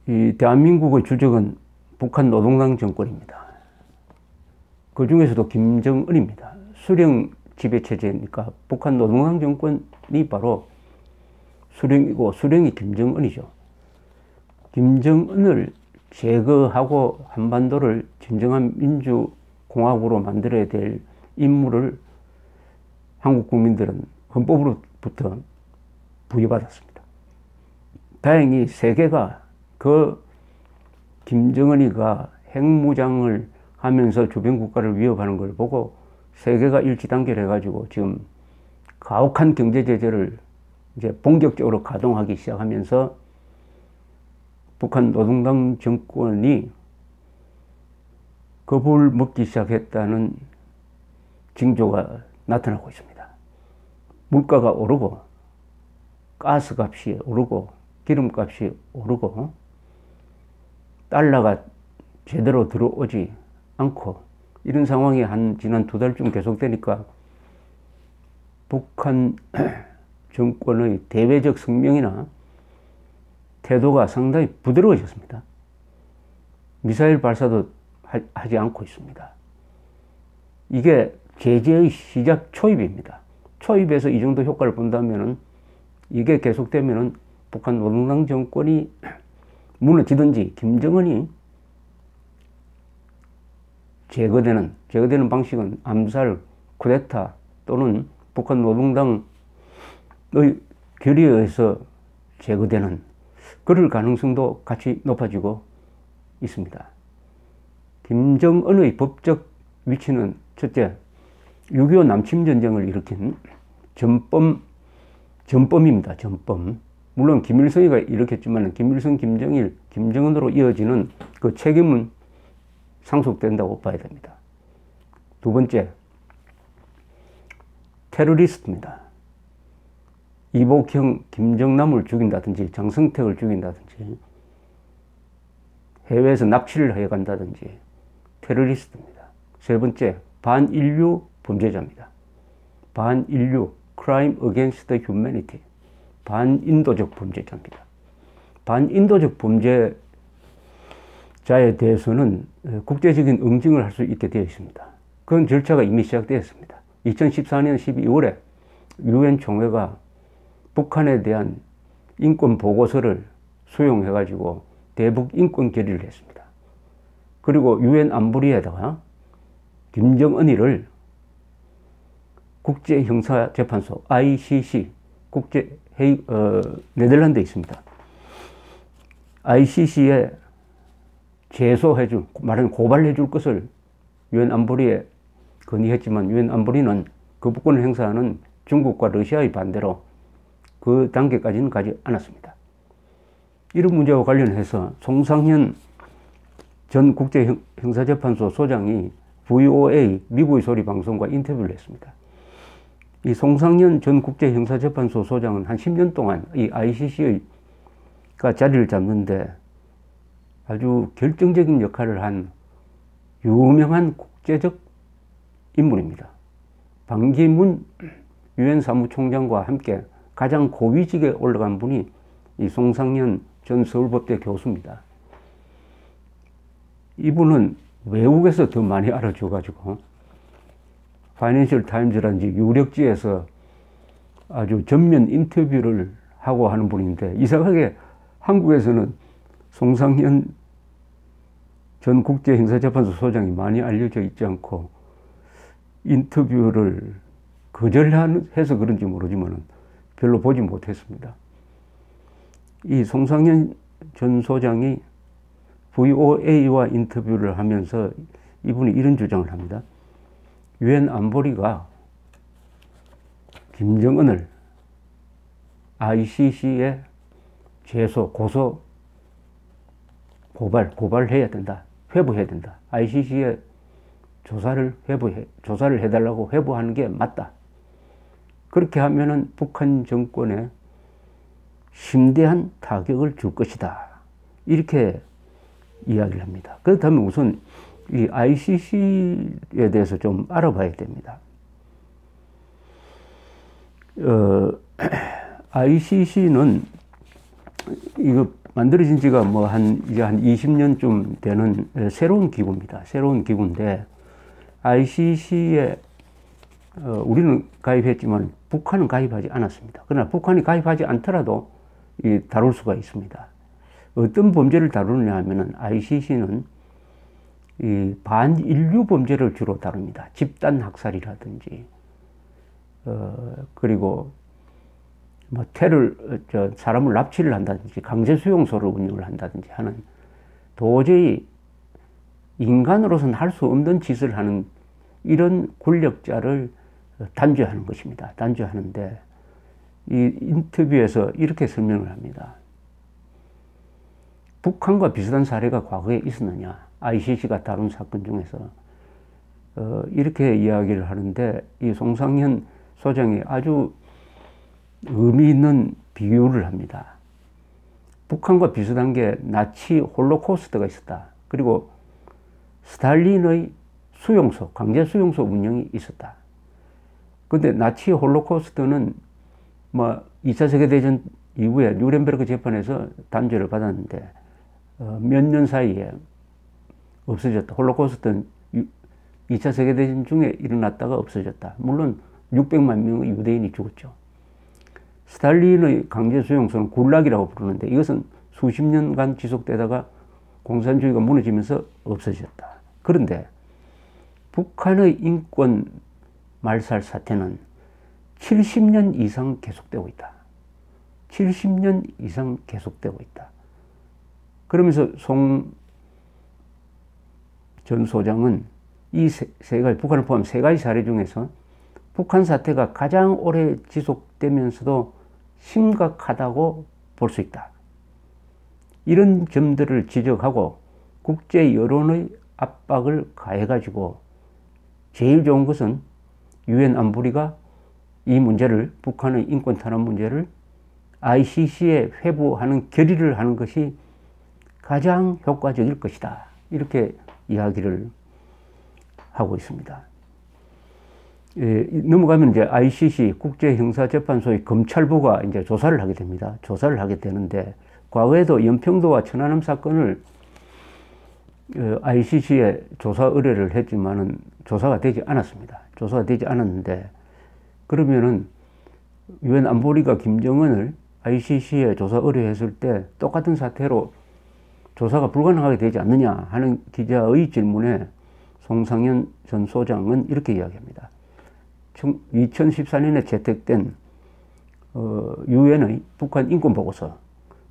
이 대한민국의 주적은 북한 노동당 정권입니다. 그 중에서도 김정은입니다. 수령 지배체제니까 북한 노동당 정권이 바로 수령이고 수령이 김정은이죠. 김정은을 제거하고 한반도를 진정한 민주공화국으로 만들어야 될 임무를 한국 국민들은 헌법으로부터 부여받았습니다. 다행히 세계가 그 김정은이가 핵무장을 하면서 주변 국가를 위협하는 걸 보고 세계가 일치단결해가지고 지금 가혹한 경제 제재를 이제 본격적으로 가동하기 시작하면서 북한 노동당 정권이 겁을 먹기 시작했다는 징조가 나타나고 있습니다. 물가가 오르고 가스값이 오르고 기름값이 오르고 달러가 제대로 들어오지 않고 이런 상황이 지난 2달쯤 계속되니까 북한 정권의 대외적 성명이나 태도가 상당히 부드러워졌습니다. 미사일 발사도 하지 않고 있습니다. 이게 제재의 시작 초입입니다. 초입에서 이 정도 효과를 본다면은 이게 계속되면은 북한 노동당 정권이 무너지든지 김정은이 제거되는 방식은 암살, 쿠데타 또는 북한 노동당의 결의에 의해서 제거되는 그럴 가능성도 같이 높아지고 있습니다. 김정은의 법적 위치는 첫째, 6.25 남침전쟁을 일으킨 전범입니다. 전범. 물론 김일성이가 일으켰지만 김일성, 김정일, 김정은으로 이어지는 그 책임은 상속된다고 봐야 됩니다. 두 번째, 테러리스트입니다. 이복형 김정남을 죽인다든지 장성택을 죽인다든지 해외에서 납치를 해간다든지 테러리스트입니다. 세 번째, 반인류 범죄자입니다. 반인류, crime against the humanity. 반인도적 범죄자입니다. 반인도적 범죄자에 대해서는 국제적인 응징을 할 수 있게 되어 있습니다. 그런 절차가 이미 시작되었습니다. 2014년 12월에 유엔 총회가 북한에 대한 인권 보고서를 수용해가지고 대북 인권 결의를 했습니다. 그리고 유엔 안보리에다가 김정은이를 국제형사재판소 ICC 네덜란드에 있습니다. ICC에 말하자면 고발해줄 것을 유엔 안보리에 건의했지만 유엔 안보리는 거부권을 행사하는 중국과 러시아의 반대로 그 단계까지는 가지 않았습니다. 이런 문제와 관련해서 송상현 전 국제형사재판소 소장이 VOA 미국의 소리 방송과 인터뷰를 했습니다. 이 송상현 전 국제형사재판소 소장은 한 10년 동안 이 ICC가 자리를 잡는데 아주 결정적인 역할을 한 유명한 국제적 인물입니다. 반기문 유엔 사무총장과 함께 가장 고위직에 올라간 분이 이 송상현 전 서울법대 교수입니다. 이분은 외국에서 더 많이 알아줘가지고 파이낸셜 타임즈라든지 유력지에서 아주 전면 인터뷰를 하고 하는 분인데 이상하게 한국에서는 송상현 전 국제형사재판소 소장이 많이 알려져 있지 않고 인터뷰를 거절해서 그런지 모르지만 별로 보지 못했습니다. 이 송상현 전 소장이 VOA와 인터뷰를 하면서 이분이 이런 주장을 합니다. 유엔 안보리가 김정은을 ICC에 고발해야 된다. 회부해야 된다. ICC에 조사를 해달라고 회부하는 게 맞다. 그렇게 하면은 북한 정권에 심대한 타격을 줄 것이다. 이렇게 이야기를 합니다. 그렇다면 우선 이 ICC에 대해서 좀 알아봐야 됩니다. ICC는 이거 만들어진 지가 뭐 이제 한 20년쯤 되는 새로운 기구입니다. 새로운 기구인데, ICC에, 우리는 가입했지만 북한은 가입하지 않았습니다. 그러나 북한이 가입하지 않더라도 다룰 수가 있습니다. 어떤 범죄를 다루느냐 하면은 ICC는 이 반인류 범죄를 주로 다룹니다. 집단 학살이라든지, 그리고 뭐 사람을 납치를 한다든지 강제 수용소를 운영을 한다든지 하는 도저히 인간으로서는 할 수 없는 짓을 하는 이런 권력자를 단죄하는 것입니다. 단죄하는데 이 인터뷰에서 이렇게 설명을 합니다. 북한과 비슷한 사례가 과거에 있었느냐? ICC가 다룬 사건 중에서 이렇게 이야기를 하는데, 이 송상현 소장이 아주 의미 있는 비유를 합니다. 북한과 비슷한 게 나치 홀로코스트가 있었다. 그리고 스탈린의 수용소, 강제 수용소 운영이 있었다. 근데 나치 홀로코스트는 뭐 2차 세계대전 이후에 뉴렌베르크 재판에서 단죄를 받았는데 몇 년 사이에 없어졌다. 홀로코스트는 2차 세계대전 중에 일어났다가 없어졌다. 물론 600만 명의 유대인이 죽었죠. 스탈린의 강제 수용소는 굴락이라고 부르는데 이것은 수십 년간 지속되다가 공산주의가 무너지면서 없어졌다. 그런데 북한의 인권 말살 사태는 70년 이상 계속되고 있다. 70년 이상 계속되고 있다. 그러면서 송 전 소장은 이 세 가지, 북한을 포함한 세 가지 사례 중에서 북한 사태가 가장 오래 지속되면서도 심각하다고 볼 수 있다. 이런 점들을 지적하고 국제 여론의 압박을 가해가지고 제일 좋은 것은 유엔 안보리가 이 문제를, 북한의 인권 탄압 문제를 ICC에 회부하는 결의를 하는 것이 가장 효과적일 것이다. 이렇게 이야기를 하고 있습니다. 넘어가면 이제 ICC 국제형사재판소의 검찰부가 이제 조사를 하게 됩니다. 조사를 하게 되는데, 과거에도 연평도와 천안함 사건을 ICC에 조사 의뢰를 했지만은 조사가 되지 않았습니다. 조사가 되지 않았는데, 그러면은 유엔 안보리가 김정은을 ICC에 조사 의뢰했을 때 똑같은 사태로 조사가 불가능하게 되지 않느냐 하는 기자의 질문에 송상현 전 소장은 이렇게 이야기합니다. 2014년에 채택된 유엔의 북한 인권 보고서,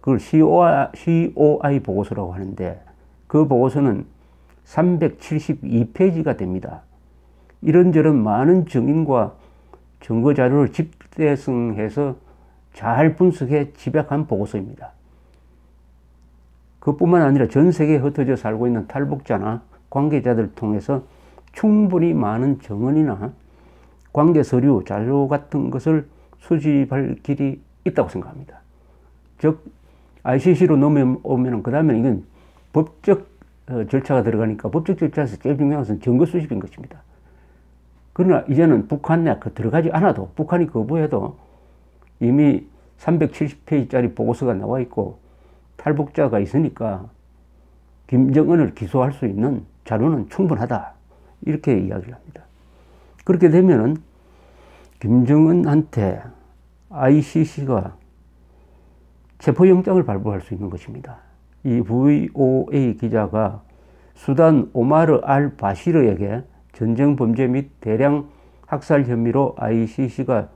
그걸 COI 보고서라고 하는데, 그 보고서는 372페이지가 됩니다. 이런저런 많은 증인과 증거 자료를 집대성해서 잘 분석해 집약한 보고서입니다. 그뿐만 아니라 전 세계에 흩어져 살고 있는 탈북자나 관계자들을 통해서 충분히 많은 증언이나 관계 서류, 자료 같은 것을 수집할 길이 있다고 생각합니다. 즉, ICC로 넘어오면 그 다음에 이건 법적 절차가 들어가니까 법적 절차에서 제일 중요한 것은 증거 수집인 것입니다. 그러나 이제는 북한에 들어가지 않아도, 북한이 거부해도 이미 370페이지짜리 보고서가 나와 있고 탈북자가 있으니까 김정은을 기소할 수 있는 자료는 충분하다. 이렇게 이야기를 합니다. 그렇게 되면은 김정은한테 ICC가 체포영장을 발부할 수 있는 것입니다. 이 VOA 기자가 수단 오마르 알 바시르에게 전쟁 범죄 및 대량 학살 혐의로 ICC가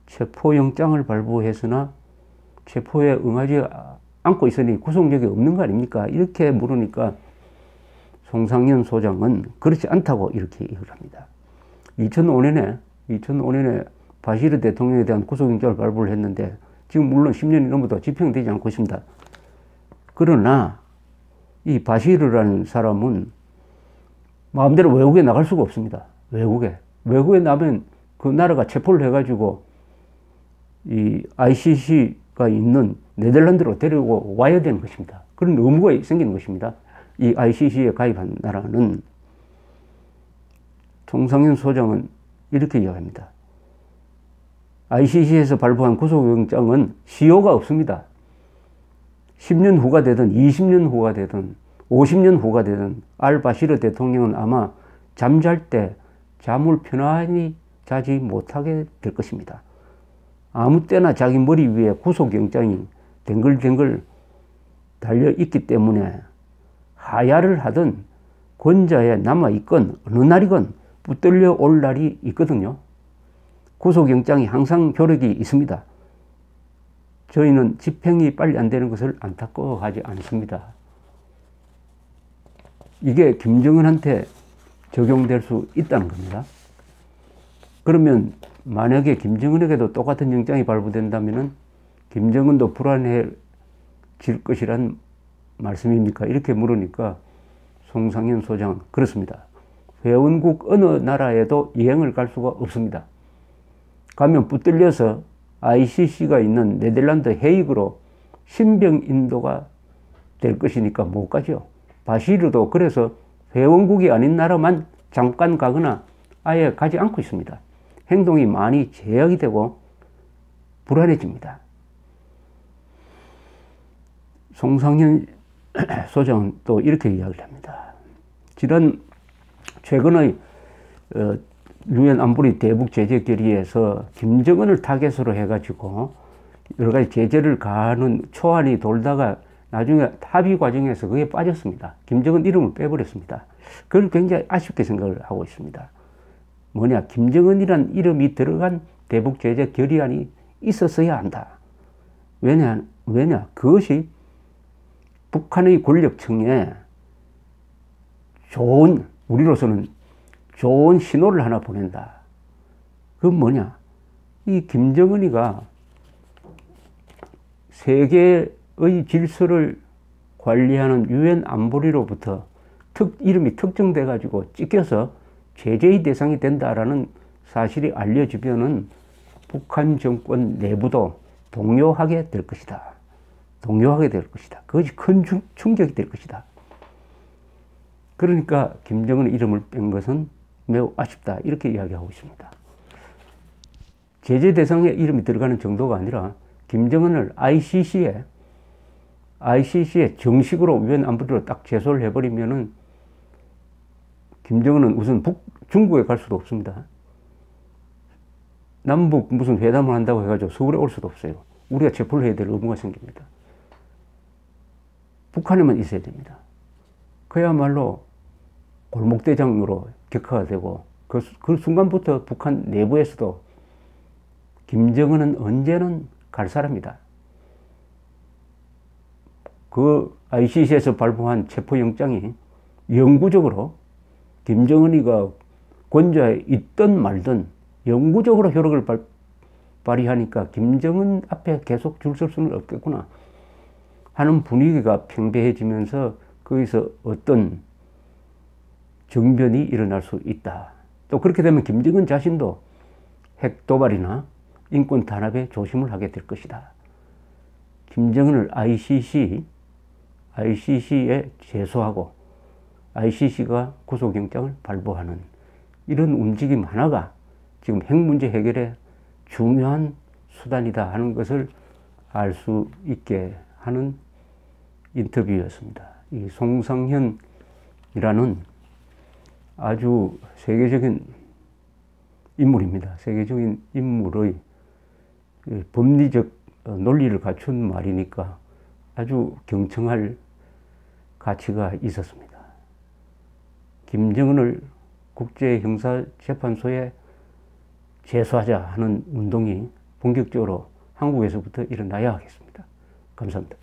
체포영장을 발부했으나 체포에 응하지 않고 있으니 구속력이 없는 거 아닙니까? 이렇게 물으니까 송상현 소장은 그렇지 않다고 이렇게 얘기를 합니다. 2005년에 바시르 대통령에 대한 구속영장을 발부를 했는데 지금 물론 10년이 넘어도 집행되지 않고 있습니다. 그러나 이 바시르라는 사람은 마음대로 외국에 나갈 수가 없습니다. 외국에 나면 그 나라가 체포를 해가지고 이 ICC가 있는 네덜란드로 데리고 와야 되는 것입니다. 그런 의무가 생기는 것입니다. 이 ICC에 가입한 나라는. 송상현 소장은 이렇게 이야기합니다. ICC에서 발부한 구속영장은 시효가 없습니다. 10년 후가 되든 20년 후가 되든 50년 후가 되든 알바시르 대통령은 아마 잠잘 때 잠을 편안히 자지 못하게 될 것입니다. 아무 때나 자기 머리 위에 구속영장이 댕글댕글 달려있기 때문에 하야를 하든 권좌에 남아있건 어느 날이건 붙들려 올 날이 있거든요. 구속영장이 항상 효력이 있습니다. 저희는 집행이 빨리 안 되는 것을 안타까워하지 않습니다. 이게 김정은한테 적용될 수 있다는 겁니다. 그러면 만약에 김정은에게도 똑같은 영장이 발부된다면 김정은도 불안해질 것이란 말씀입니까? 이렇게 물으니까 송상현 소장은 그렇습니다. 회원국 어느 나라에도 여행을 갈 수가 없습니다. 가면 붙들려서 ICC가 있는 네덜란드 헤이그로 신병 인도가 될 것이니까 못 가죠. 바시르도 그래서 회원국이 아닌 나라만 잠깐 가거나 아예 가지 않고 있습니다. 행동이 많이 제약이 되고 불안해집니다. 송상현 소장은 또 이렇게 이야기를 합니다. 최근의 유엔 안보리 대북 제재 결의에서 김정은을 타겟으로 해가지고 여러 가지 제재를 가하는 초안이 돌다가 나중에 합의 과정에서 그게 빠졌습니다. 김정은 이름을 빼버렸습니다. 그걸 굉장히 아쉽게 생각을 하고 있습니다. 뭐냐, 김정은이란 이름이 들어간 대북 제재 결의안이 있었어야 한다. 왜냐, 그것이 북한의 권력층에 우리로서는 좋은 신호를 하나 보낸다. 그건 뭐냐, 이 김정은이가 세계의 질서를 관리하는 유엔 안보리로부터 이름이 특정돼 가지고 찍혀서 제재의 대상이 된다라는 사실이 알려지면은 북한 정권 내부도 동요하게 될 것이다. 그것이 큰 충격이 될 것이다. 그러니까 김정은의 이름을 뺀 것은 매우 아쉽다. 이렇게 이야기하고 있습니다. 제재 대상에 이름이 들어가는 정도가 아니라 김정은을 ICC에 정식으로 유엔 안보리로 딱 제소를 해버리면은 김정은은 우선 중국에 갈 수도 없습니다. 남북 무슨 회담을 한다고 해가지고 서울에 올 수도 없어요. 우리가 체포를 해야 될 의무가 생깁니다. 북한에만 있어야 됩니다. 그야말로 골목대장으로 격화가 되고 그 순간부터 북한 내부에서도 김정은은 언제는 갈 사람이다. 그 ICC에서 발부한 체포영장이 영구적으로 김정은이가 권좌에 있든 말든 영구적으로 효력을 발휘하니까 김정은 앞에 계속 줄 설 수는 없겠구나 하는 분위기가 팽배해지면서 거기서 어떤 정변이 일어날 수 있다. 또 그렇게 되면 김정은 자신도 핵 도발이나 인권 탄압에 조심을 하게 될 것이다. 김정은을 ICC에 제소하고 ICC가 구속영장을 발부하는 이런 움직임 하나가 지금 핵 문제 해결에 중요한 수단이다 하는 것을 알 수 있게 하는 인터뷰였습니다. 이 송상현이라는 아주 세계적인 인물입니다. 세계적인 인물의 법리적 논리를 갖춘 말이니까 아주 경청할 가치가 있었습니다. 김정은을 국제형사재판소에 제소하자 하는 운동이 본격적으로 한국에서부터 일어나야 하겠습니다. 감사합니다.